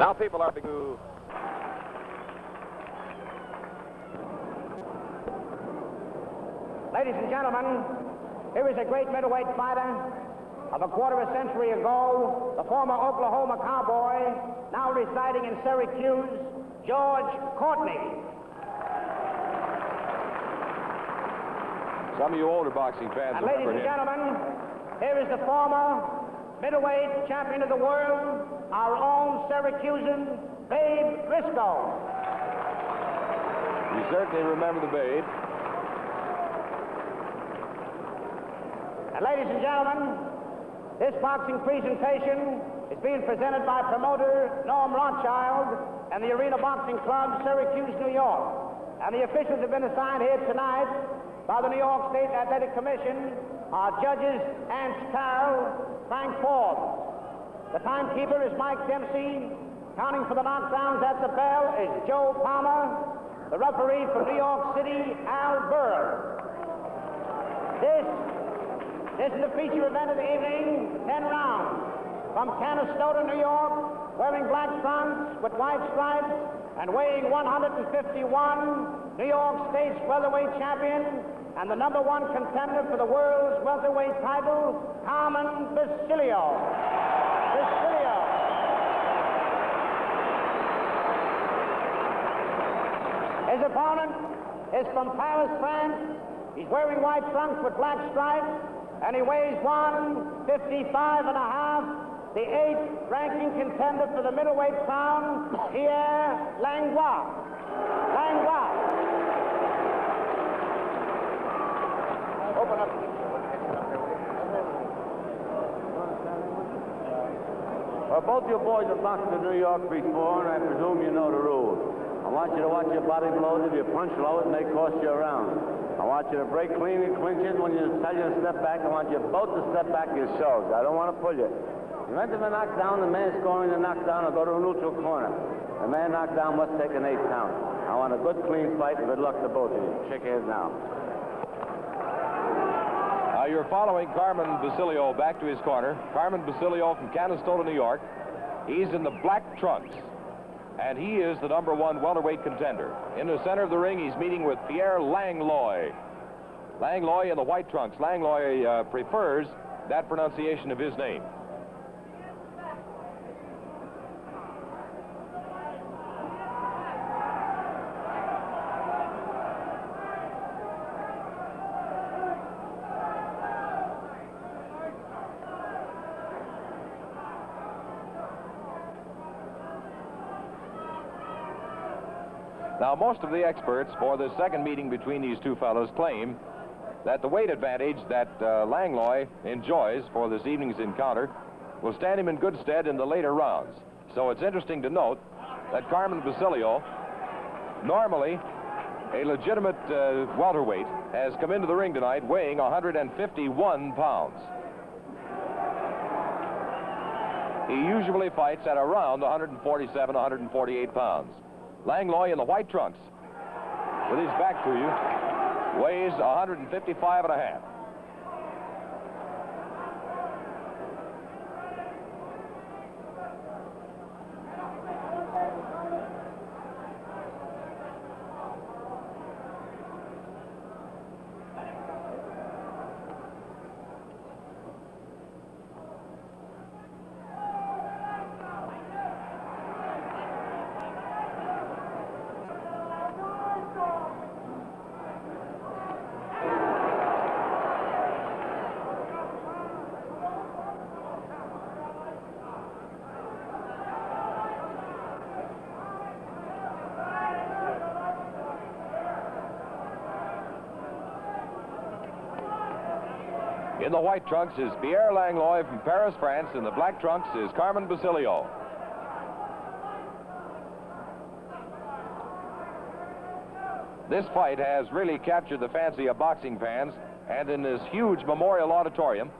Now people are beginning to... Ladies and gentlemen, here is a great middleweight fighter of a quarter of a century ago, the former Oklahoma Cowboy, now residing in Syracuse, George Courtney. Some of you older boxing fans And ladies remember and him. gentlemen, here is the former middleweight champion of the world, our own Syracusan, Babe Briscoe. You certainly remember the Babe. And ladies and gentlemen, this boxing presentation is being presented by promoter Norm Rothschild and the Arena Boxing Club, Syracuse, New York. And the officials have been assigned here tonight by the New York State Athletic Commission, our judges, Ance Carroll, Frank Forbes. The timekeeper is Mike Dempsey. Counting for the knockdowns at the bell is Joe Palmer. The referee from New York City, Al Burr. This is the feature event of the evening, 10 rounds. From Canastota, New York, wearing black trunks with white stripes and weighing 151, New York State's welterweight champion and the #1 contender for the world's welterweight title, Carmen Basilio. His opponent is from Paris, France. He's wearing white trunks with black stripes, and he weighs 155.5. The 8th ranking contender for the middleweight crown, Pierre Langlois. Open up. Well, both you boys have boxed in New York before, and I presume you know the rules. I want you to watch your body blows. If you punch low, it may cost you a round. I want you to break clean and clinches. When you tell you to step back, I want you both to step back yourselves. I don't want to pull you. You enter the knockdown, the man scoring the knockdown will go to a neutral corner. The man knocked down must take an 8 count. I want a good, clean fight, and good luck to both of you. Shake hands now. Now you're following Carmen Basilio back to his corner. Carmen Basilio from Canastota, New York. He's in the black trunks, and he is the #1 welterweight contender. In the center of the ring, he's meeting with Pierre Langlois. Langlois in the white trunks. Langlois prefers that pronunciation of his name. Now, most of the experts for this second meeting between these two fellows claim that the weight advantage that Langlois enjoys for this evening's encounter will stand him in good stead in the later rounds. So it's interesting to note that Carmen Basilio, normally a legitimate welterweight, has come into the ring tonight weighing 151 pounds. He usually fights at around 147, 148 pounds. Langlois in the white trunks, with his back to you, weighs 155.5. In the white trunks is Pierre Langlois from Paris, France. In the black trunks is Carmen Basilio. This fight has really captured the fancy of boxing fans, and in this huge memorial auditorium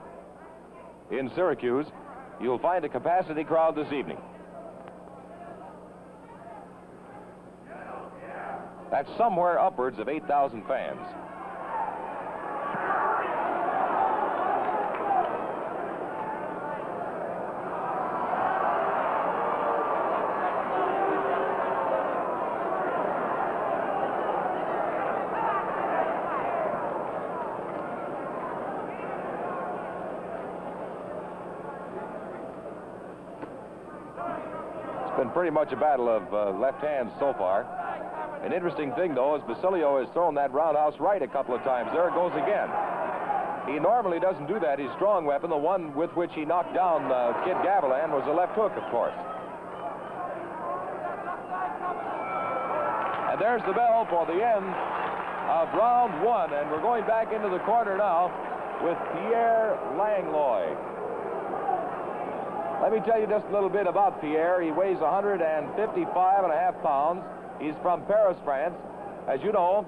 in Syracuse, you'll find a capacity crowd this evening. That's somewhere upwards of 8,000 fans. It's been pretty much a battle of left hands so far. An interesting thing, though, is Basilio has thrown that roundhouse right a couple of times. There it goes again. He normally doesn't do that. His strong weapon, the one with which he knocked down Kid Gavilan, was a left hook, of course. And there's the bell for the end of round one, and we're going back into the corner now with Pierre Langlois. Let me tell you just a little bit about Pierre. He weighs 155.5 pounds. He's from Paris, France. As you know,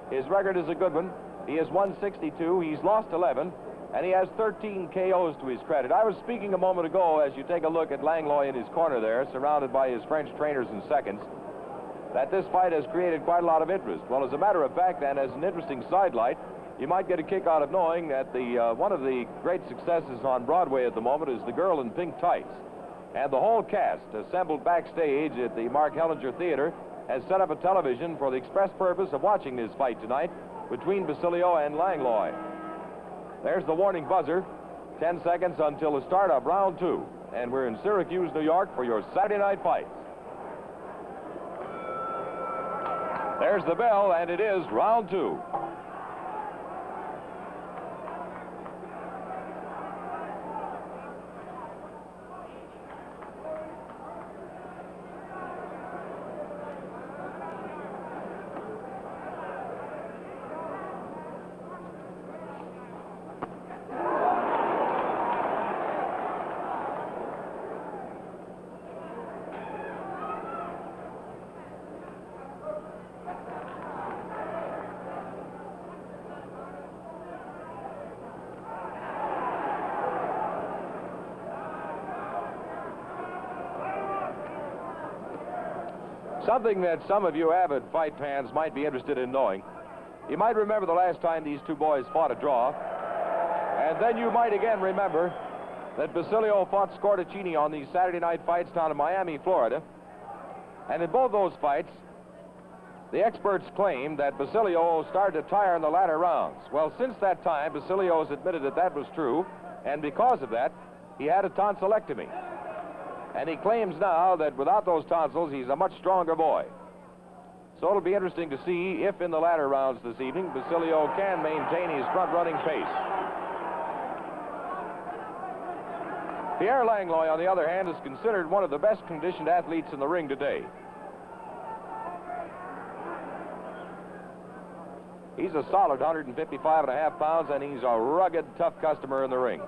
his record is a good one. He is 162. He's lost 11, and he has 13 KOs to his credit. I was speaking a moment ago, as you take a look at Langlois in his corner there, surrounded by his French trainers and seconds, that this fight has created quite a lot of interest. Well, as a matter of fact, and as an interesting sidelight, you might get a kick out of knowing that one of the great successes on Broadway at the moment is The Girl in Pink Tights. And the whole cast, assembled backstage at the Mark Hellinger Theater, has set up a television for the express purpose of watching this fight tonight between Basilio and Langlois. There's the warning buzzer. 10 seconds until the start of round two. And we're in Syracuse, New York for your Saturday night fights. There's the bell, and it is round two. Something that some of you avid fight fans might be interested in knowing. You might remember the last time these two boys fought a draw. And then you might again remember that Basilio fought Scorticini on these Saturday night fights down in Miami, Florida. And in both those fights, the experts claim that Basilio started to tire in the latter rounds. Well, since that time, Basilio has admitted that that was true. And because of that, he had a tonsillectomy. And he claims now that without those tonsils, he's a much stronger boy. So it'll be interesting to see if in the latter rounds this evening, Basilio can maintain his front-running pace. Pierre Langlois, on the other hand, is considered one of the best conditioned athletes in the ring today. He's a solid 155.5 pounds, and he's a rugged, tough customer in the ring.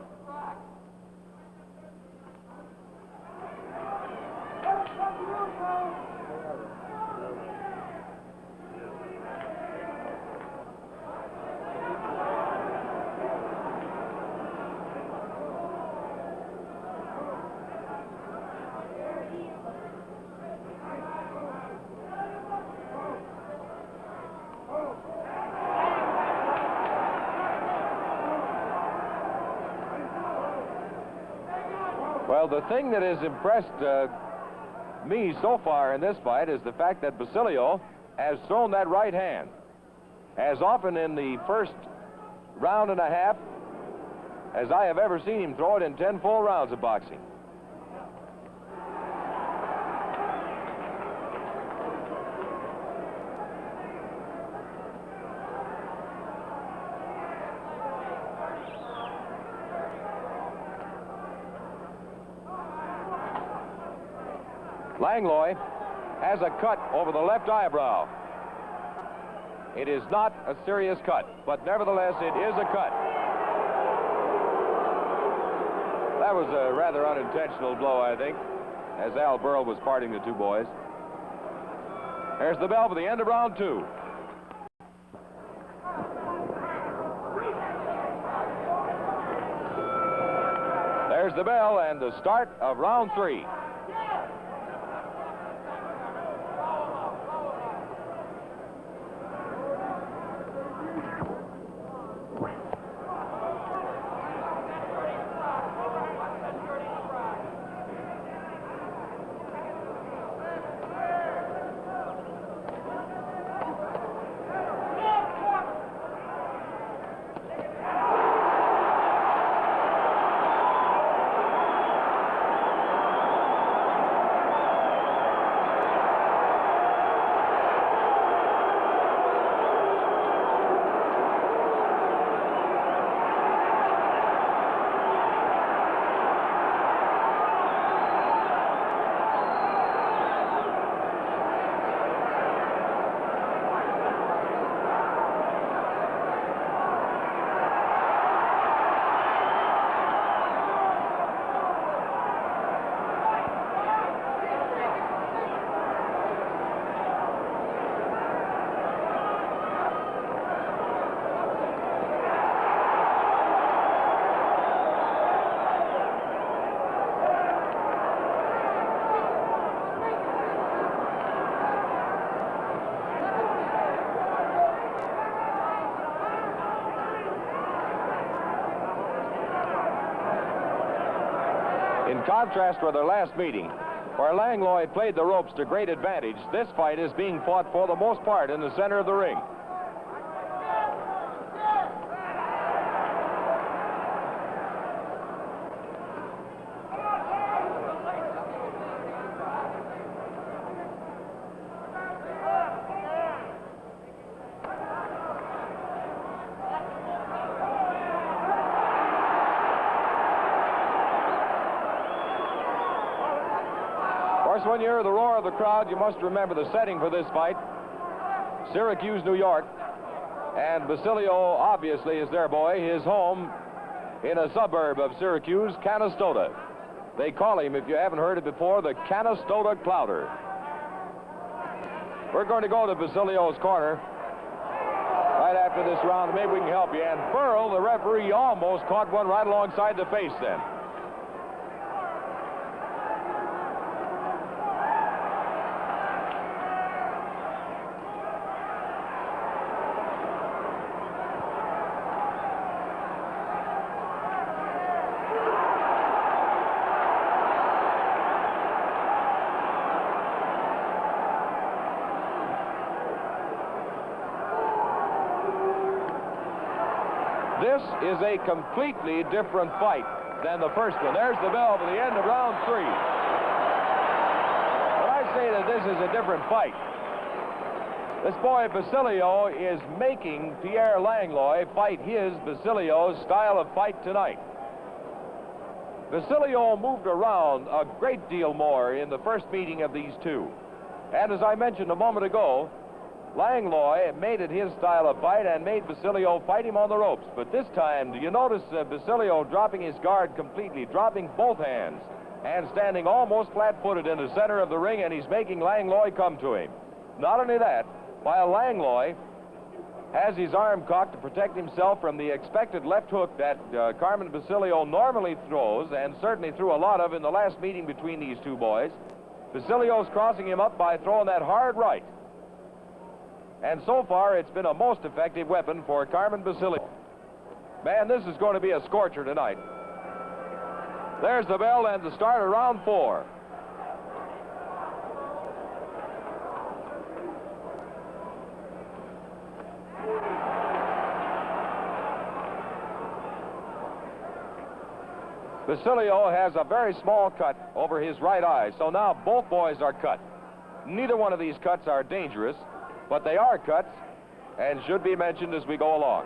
Well, the thing that has impressed me so far in this fight is the fact that Basilio has thrown that right hand as often in the first round and a half as I have ever seen him throw it in 10 full rounds of boxing. Langlois has a cut over the left eyebrow. It is not a serious cut, but nevertheless, it is a cut. That was a rather unintentional blow, I think, as Al Burrell was parting the two boys. There's the bell for the end of round two. There's the bell and the start of round three. contrast with their last meeting, where Langlois played the ropes to great advantage, this fight is being fought for the most part in the center of the ring. When you hear the roar of the crowd, you must remember the setting for this fight. Syracuse, New York. And Basilio, obviously, is their boy. His home in a suburb of Syracuse, Canastota. They call him, if you haven't heard it before, the Canastota Clouder. We're going to go to Basilio's corner right after this round. Maybe we can help you. And Burl, the referee, almost caught one right alongside the face then. This is a completely different fight than the first one. There's the bell for the end of round 3. When I say that this is a different fight, this boy Basilio is making Pierre Langlois fight his Basilio's style of fight tonight. Basilio moved around a great deal more in the first meeting of these two. And as I mentioned a moment ago, Langlois made it his style of fight and made Basilio fight him on the ropes. But this time, do you notice Basilio dropping his guard completely, dropping both hands, and standing almost flat-footed in the center of the ring, and he's making Langlois come to him. Not only that, while Langlois has his arm cocked to protect himself from the expected left hook that Carmen Basilio normally throws, and certainly threw a lot of in the last meeting between these two boys, Basilio's crossing him up by throwing that hard right. And so far, it's been a most effective weapon for Carmen Basilio. Man, this is going to be a scorcher tonight. There's the bell and the start of round 4. Basilio has a very small cut over his right eye, so now both boys are cut. Neither one of these cuts are dangerous, but they are cuts and should be mentioned as we go along.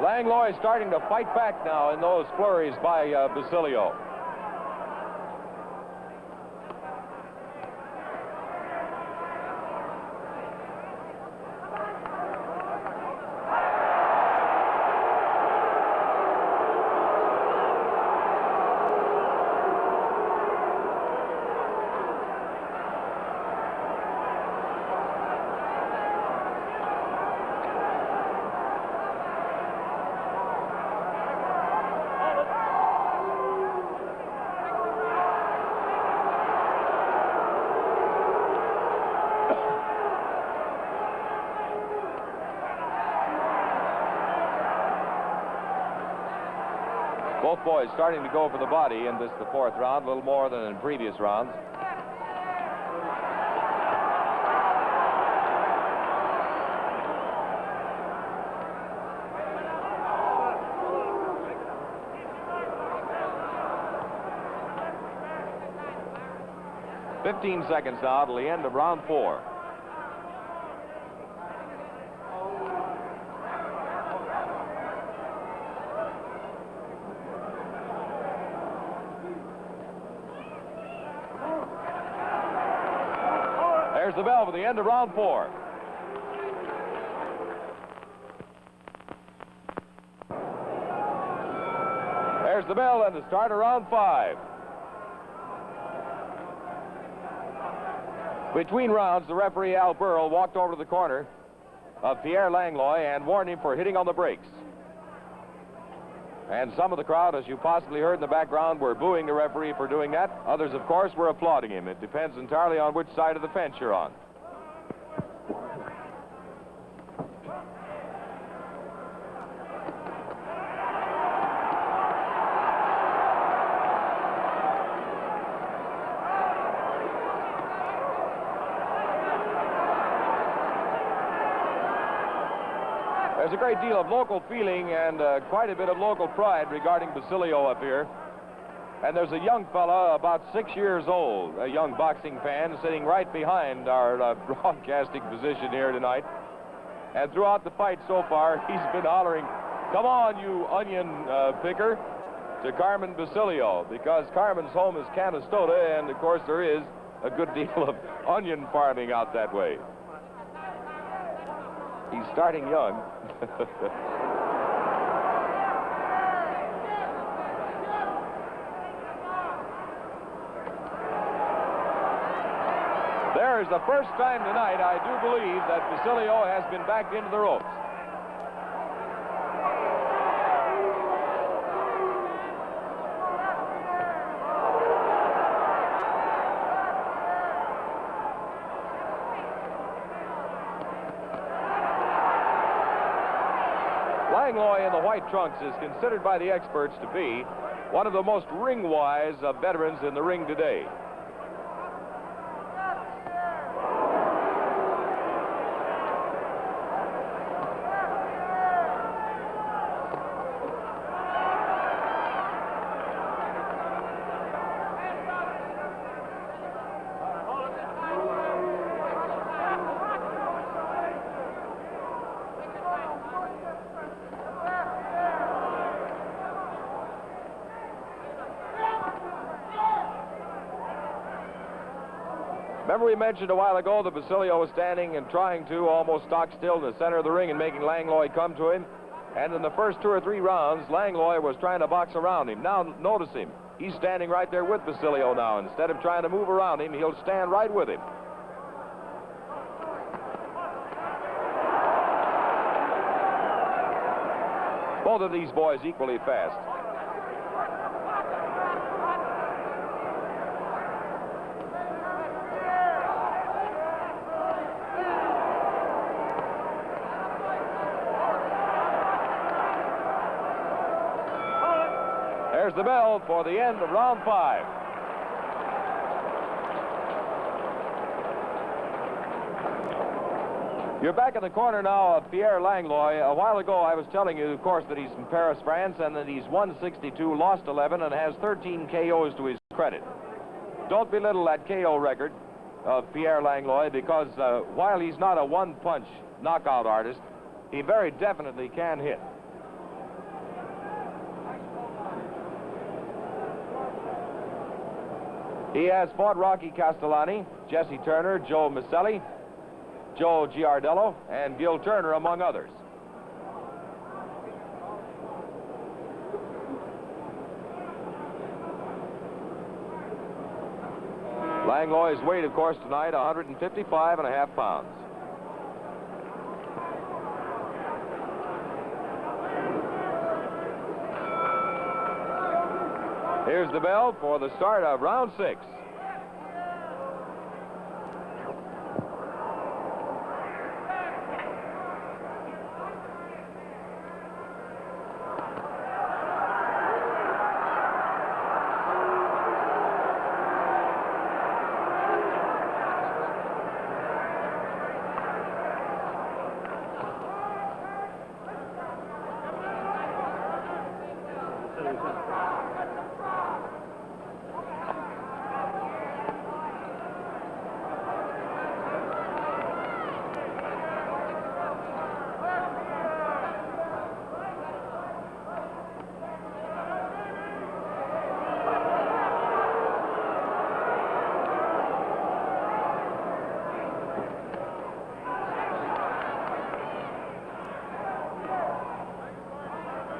Langlois is starting to fight back now in those flurries by Basilio. Both boys starting to go for the body in this, the 4th round, a little more than in previous rounds. 15 seconds now to the end of round 4. There's the bell for the end of round 4. There's the bell and the start of round 5. Between rounds, the referee, Al Burrell, walked over to the corner of Pierre Langlois and warned him for hitting on the brakes. And some of the crowd, as you possibly heard in the background, were booing the referee for doing that. Others, of course, were applauding him. It depends entirely on which side of the fence you're on. There's a great deal of local feeling and quite a bit of local pride regarding Basilio up here. And there's a young fella, about 6 years old, a young boxing fan, sitting right behind our broadcasting position here tonight. And throughout the fight so far, he's been hollering, "Come on, you onion picker," to Carmen Basilio, because Carmen's home is Canastota, and of course there is a good deal of onion farming out that way. He's starting young. There is the first time tonight, I do believe, that Basilio has been backed into the ropes. Langlois in the white trunks is considered by the experts to be one of the most ring-wise of veterans in the ring today. Remember we mentioned a while ago that Basilio was standing and trying to almost stock still in the center of the ring and making Langlois come to him. And in the first 2 or 3 rounds, Langlois was trying to box around him. Now notice him. He's standing right there with Basilio now. Instead of trying to move around him, he'll stand right with him. Both of these boys equally fast. There's the bell for the end of round 5. You're back in the corner now of Pierre Langlois. A while ago, I was telling you, of course, that he's from Paris, France, and that he's won 62, lost 11, and has 13 KOs to his credit. Don't belittle that KO record of Pierre Langlois, because while he's not a one-punch knockout artist, he very definitely can hit. He has fought Rocky Castellani, Jesse Turner, Joe Maselli, Joe Giardello, and Gil Turner, among others. Langlois' weight, of course, tonight, 155.5 pounds. Here's the bell for the start of round 6.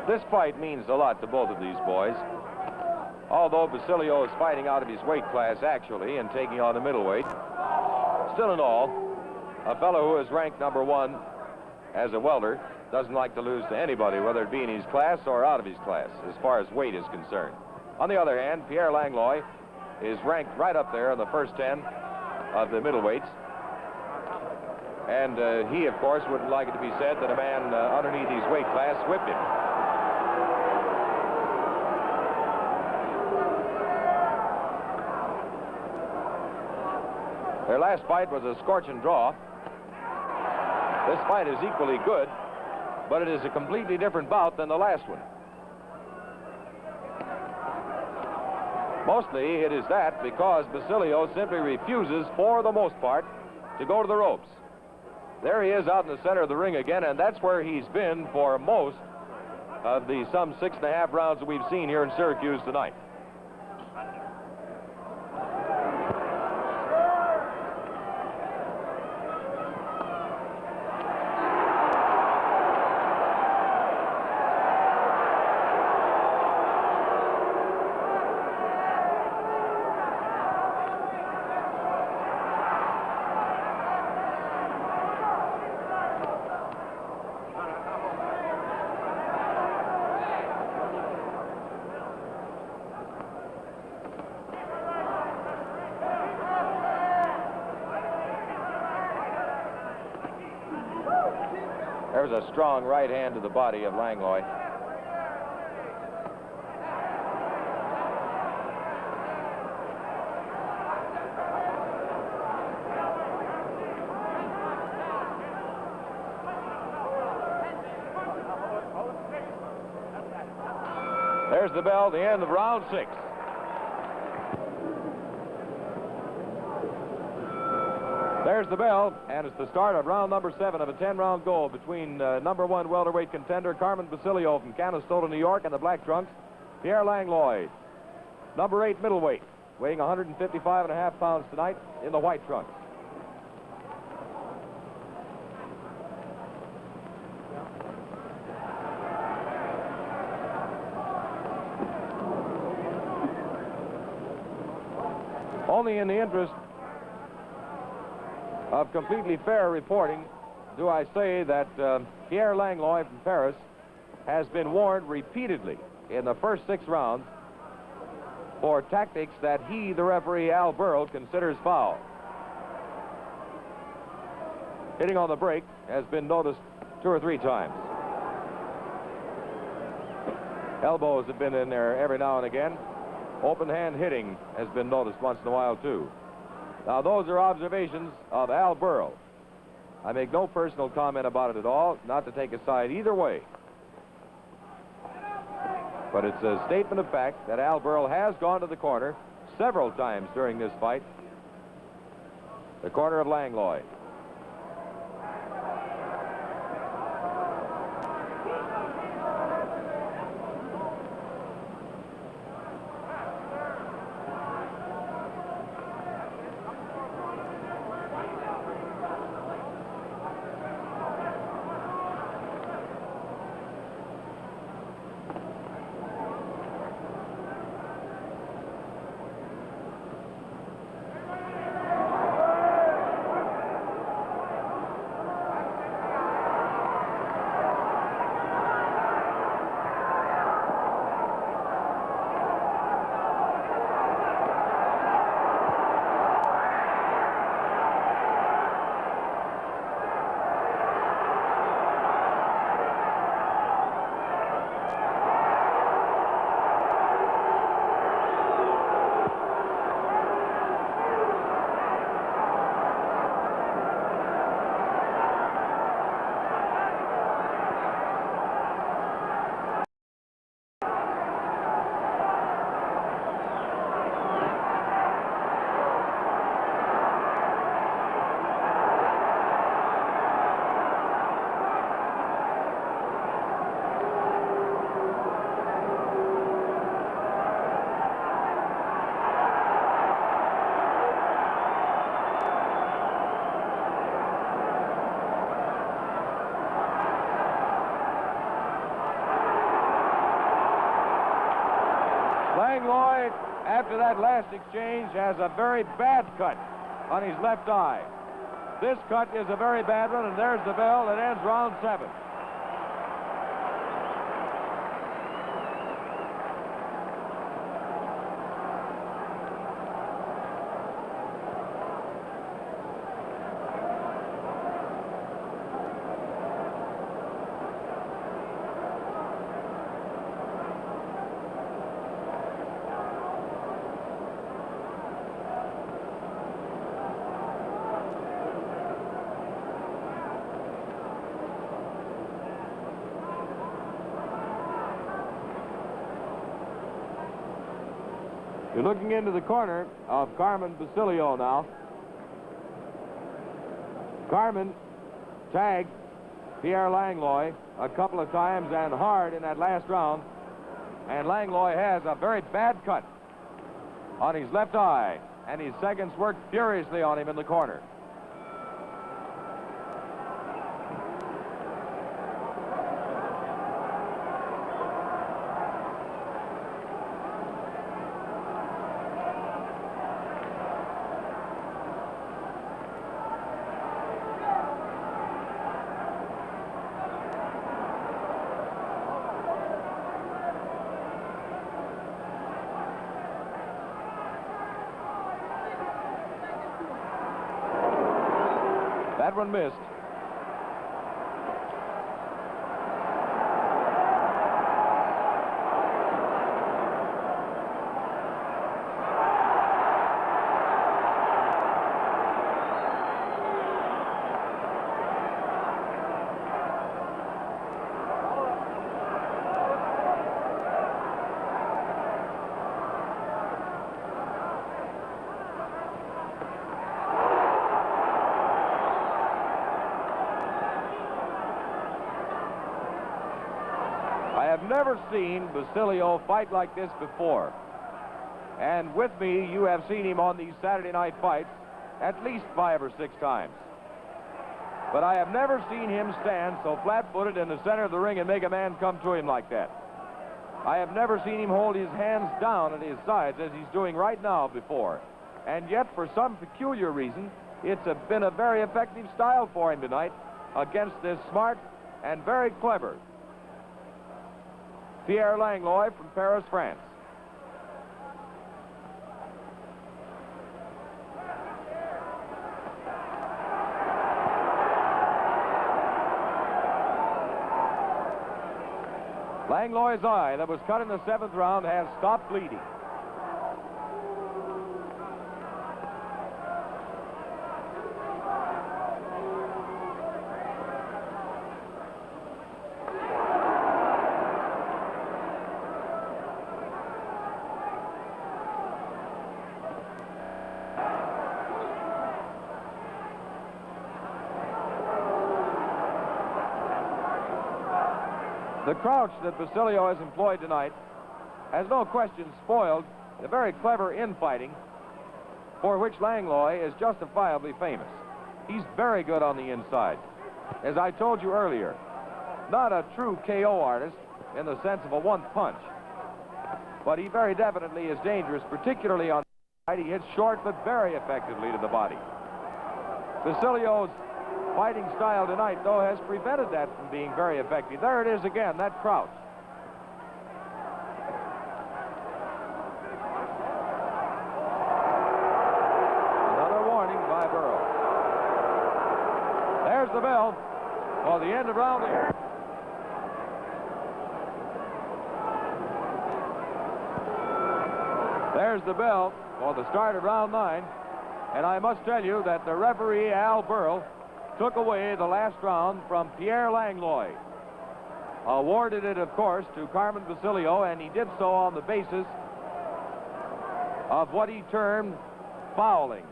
This fight means a lot to both of these boys. Although Basilio is fighting out of his weight class, actually, and taking on the middleweight, still in all, a fellow who is ranked number 1 as a welter doesn't like to lose to anybody, whether it be in his class or out of his class, as far as weight is concerned. On the other hand, Pierre Langlois is ranked right up there in the first 10 of the middleweights. And he, of course, wouldn't like it to be said that a man underneath his weight class whipped him. Their last fight was a scorching draw. This fight is equally good, but it is a completely different bout than the last one. Mostly it is that because Basilio simply refuses, for the most part, to go to the ropes. There he is out in the center of the ring again, and that's where he's been for most of the some 6.5 rounds that we've seen here in Syracuse tonight. There's a strong right hand to the body of Langlois. There's the bell, the end of round 6. There's the bell, and it's the start of round number 7 of a 10-round goal between number 1 welterweight contender Carmen Basilio from Canastota, New York, and the black trunks, Pierre Langlois, number 8 middleweight, weighing 155.5 pounds tonight, in the white trunks. Only in the interest of completely fair reporting do I say that Pierre Langlois from Paris has been warned repeatedly in the first 6 rounds for tactics that he, the referee, Al Burrell, considers foul. Hitting on the break has been noticed 2 or 3 times. Elbows have been in there every now and again. Open hand hitting has been noticed once in a while, too. Now, those are observations of Al Burrell. I make no personal comment about it at all, not to take a side either way. But it's a statement of fact that Al Burrell has gone to the corner several times during this fight. The corner of Langlois. Langlois, after that last exchange, has a very bad cut on his left eye. This cut is a very bad one, and there's the bell that ends round 7. You're looking into the corner of Carmen Basilio now. Carmen tagged Pierre Langlois a couple of times and hard in that last round. And Langlois has a very bad cut on his left eye. And his seconds worked furiously on him in the corner. That one missed. I've never seen Basilio fight like this before. And with me, you have seen him on these Saturday night fights at least 5 or 6 times. But I have never seen him stand so flat-footed in the center of the ring and make a man come to him like that. I have never seen him hold his hands down at his sides as he's doing right now before. And yet, for some peculiar reason, it's been a very effective style for him tonight against this smart and very clever Pierre Langlois from Paris, France. Langlois' eye that was cut in the 7th round has stopped bleeding. The crouch that Basilio has employed tonight has no question spoiled the very clever infighting for which Langlois is justifiably famous. He's very good on the inside. As I told you earlier, not a true KO artist in the sense of a one punch, but he very definitely is dangerous, particularly on the side. He hits short but very effectively to the body. Basilio's fighting style tonight, though, has prevented that from being very effective. There it is again, that crouch. Another warning by Burrow. There's the bell for the end of round 8. There's the bell for the start of round 9. And I must tell you that the referee, Al Burrell, took away the last round from Pierre Langlois. Awarded it, of course, to Carmen Basilio, and he did so on the basis of what he termed fouling.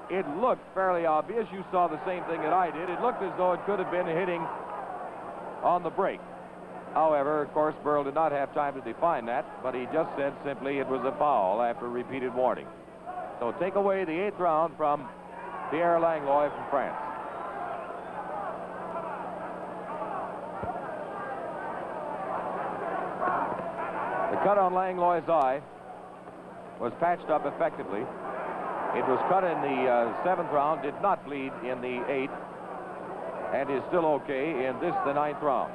It looked fairly obvious. You saw the same thing that I did. It looked as though it could have been hitting on the break. However, of course, Burrell did not have time to define that, but he just said simply it was a foul after repeated warning. So take away the 8th round from Pierre Langlois from France. The cut on Langlois' eye was patched up effectively. It was cut in the 7th round, did not bleed in the 8th, and is still okay in this, the 9th round.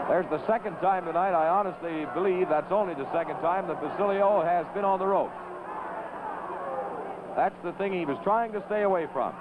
There's the second time tonight. I honestly believe that's only the second time that Basilio has been on the ropes. That's the thing he was trying to stay away from.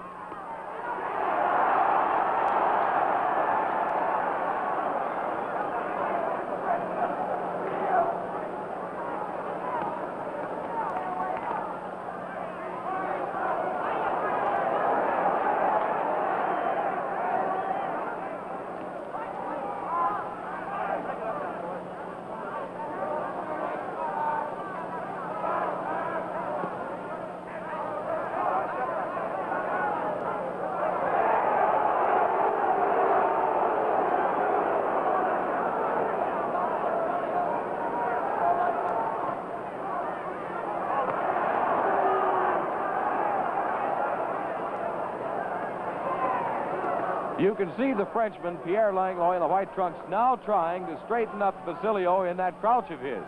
You can see the Frenchman, Pierre Langlois, in the white trunks, now trying to straighten up Basilio in that crouch of his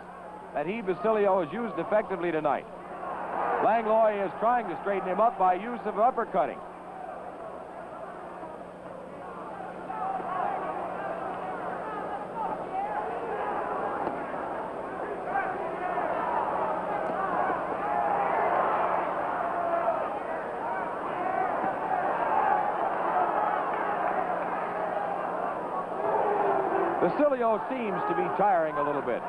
that Basilio, has used effectively tonight. Langlois is trying to straighten him up by use of uppercutting. Basilio seems to be tiring a little bit.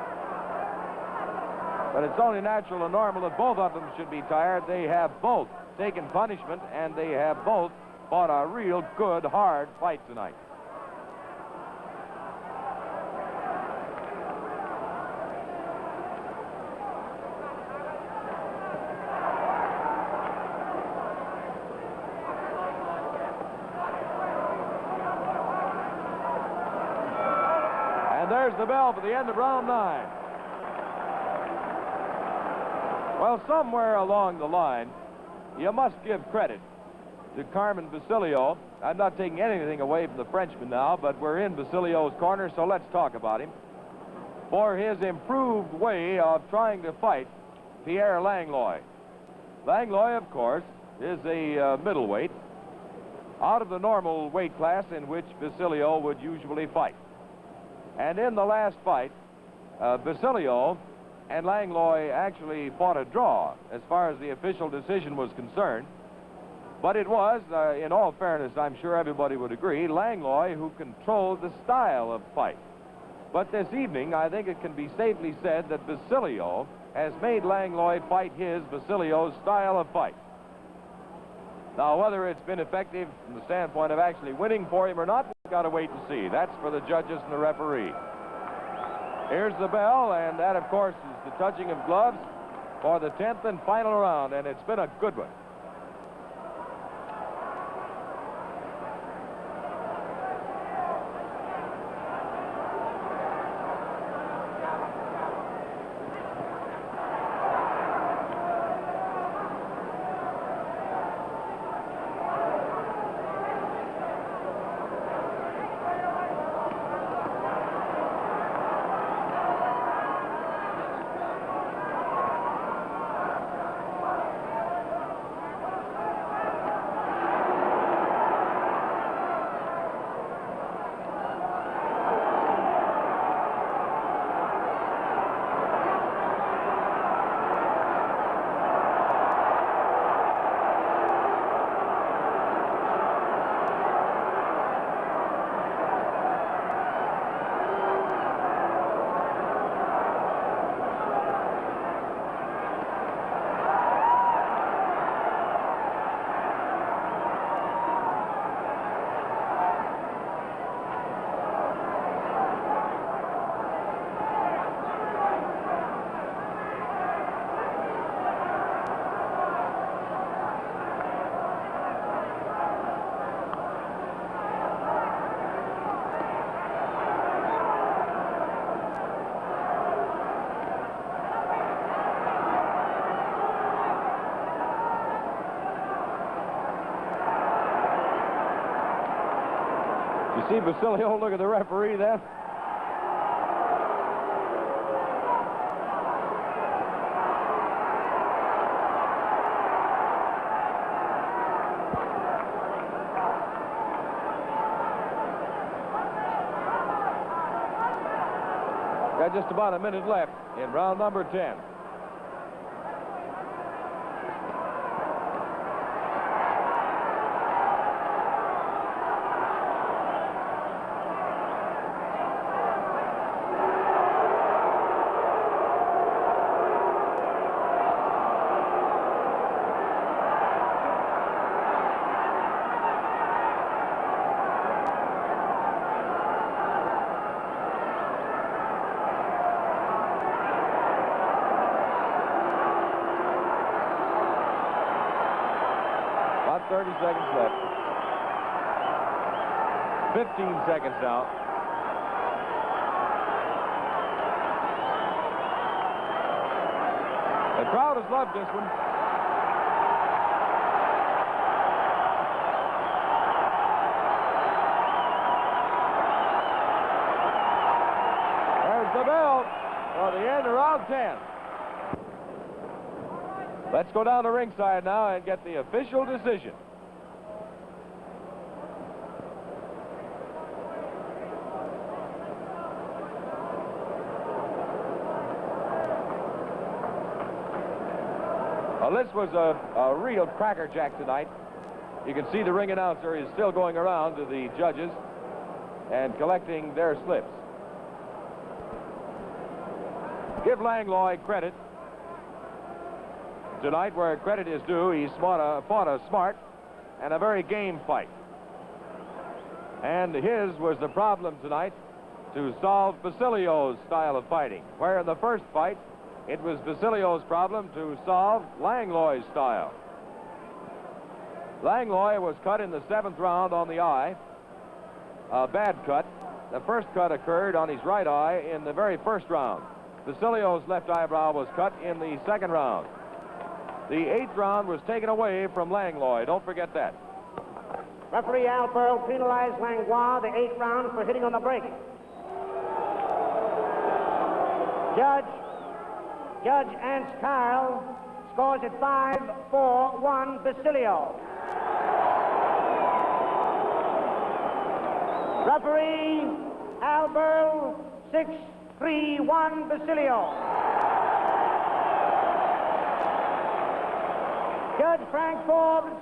But it's only natural and normal that both of them should be tired. They have both taken punishment, and they have both fought a real good, hard fight tonight. There's the bell for the end of round 9. Well, somewhere along the line, you must give credit to Carmen Basilio. I'm not taking anything away from the Frenchman now, but we're in Basilio's corner, so let's talk about him. For his improved way of trying to fight Pierre Langlois. Langlois, of course, is a middleweight out of the normal weight class in which Basilio would usually fight. And in the last fight, Basilio and Langlois actually fought a draw as far as the official decision was concerned. But it was, in all fairness, I'm sure everybody would agree, Langlois who controlled the style of fight. But this evening, I think it can be safely said that Basilio has made Langlois fight his, Basilio's, style of fight. Now, whether it's been effective from the standpoint of actually winning for him or not, we've got to wait and see. That's for the judges and the referee. Here's the bell, and that, of course, is the touching of gloves for the 10th and final round, and it's been a good one. You see Basilio look at the referee then? Got just about a minute left in round number 10. About 30 seconds left. 15 seconds now. The crowd has loved this one. There's the bell for the end of round 10. Let's go down to ringside now and get the official decision. Well, this was a real crackerjack tonight. You can see the ring announcer is still going around to the judges and collecting their slips. Give Langlois credit tonight where credit is due. He fought a smart and a very game fight. And his was the problem tonight to solve Basilio's style of fighting, where in the first fight it was Basilio's problem to solve Langlois' style. Langlois was cut in the 7th round on the eye, a bad cut. The first cut occurred on his right eye in the very first round. Basilio's left eyebrow was cut in the 2nd round. The 8th round was taken away from Langlois. Don't forget that. Referee Al Pearl penalized Langlois the 8th round for hitting on the break. Judge Ernst Kyle scores it 5-4-1 Basilio. Referee Al Pearl 6-3-1 Basilio. Judge Frank Forbes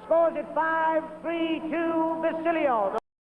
scores it 5-3-2 Basilio.